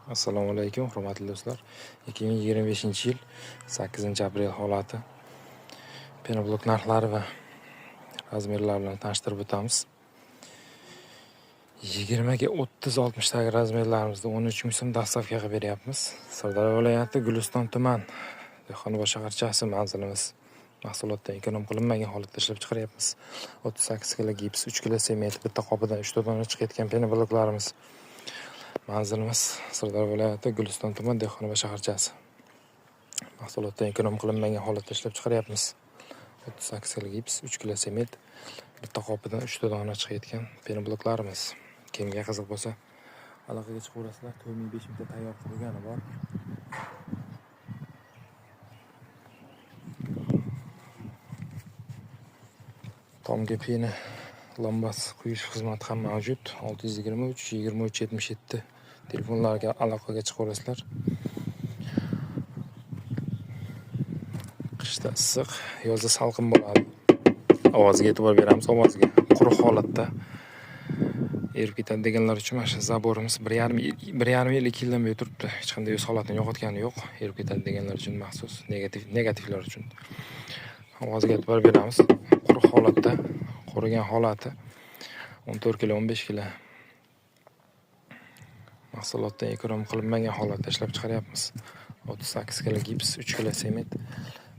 Assalomu alaykum, hurmatli do'stlar. 2025-yil 8-aprel holati. Penoblok narxlari va razmerlari bilan tanishtirib o'tamiz. 20 ga 30-60 dagi razmerlarimizda 13 ming so'm dastavkaga beryapmiz. Sirdaryo viloyati Guliston tuman Dehqonobod shaharchasi manzilimiz. Mahsulotdan ekonom qilinmagan holatda ishlab chiqaryapmiz. 38 kg gips, 3 kg sement, bitta qopidan 3 ta dona chiqayotgan penobloklarimiz. Manzilimiz Sirdaryo viloyati Guliston tuman Dehqonobod shaharchasi. Mahsulotdan ekonom qilinmagan holatda ishlab chiqaryapmiz. 38 kg gips, 3 kg sement, bitta qopidan 3 ta dona chiqayotgan penobloklarimiz. Kimga qiziq bo'lsa, aloqaga chiqaverasizlar. 4500 mingta tayyor qurilgani bor. Tomga peni lambasi quyish xizmati ham mavjud. 623 23 77 telefonlarga aloqaga chiqaverasizlar. Qishda issiq, yozda salqin bo'ladi. Ovoziga e'tibor beramiz, ovoziga. Quruq holatda erib ketadi deganlar uchun mana shu zaborimiz 1,5 yil 2 yildan beri turibdi. Hech qanday o'z holatini yo'qotgani yo'q. Erib ketadi deganlar uchun maxsus, negativlar uchun. Ovoziga e'tibor beramiz. Quruq holatda, qurigan holati 14 kg 15 kg. Mahsulotdan ekonom qilinmagan holatda ishlab chiqaryapmiz. 38 kg gips, 3 kg sement,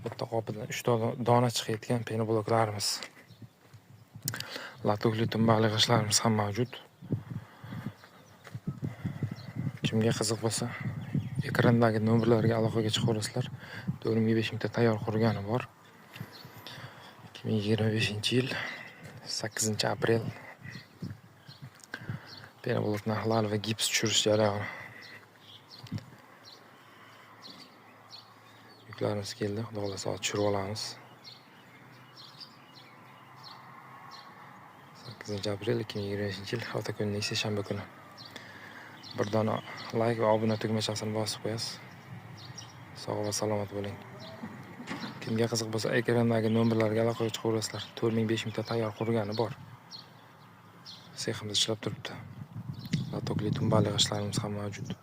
bitta qopidan 3 ta dona chiqayotgan penobloklarimiz. Latokli tumbali g'ishlarimiz ham mavjud. Kimga qiziq bo'lsa, ekrandagi nomerlarga aloqaga chiqaverasizlar. 4500 mingta tayyor qurgani bor. 2025-yil 8-aprel penoblok narxlari va gips tushirish jarayoni. Yuklarimiz keldi. Xudo xolasa tushirib olamiz. 8-aprel 2025-yil hafta kuni seshanba kuni. Bir dona like va obuna tugmachasini bosib qo'yasiz. Sog' va salomat bo'ling. Kimga qiziq bo'lsa, ekrandagi nomerlarga aloqaga chiqaverasizlar. 4500 mingta tayyor qurgani bor. Seximiz ishlab turibdi. Latokli tumbali g'ishlarimiz ham mavjud.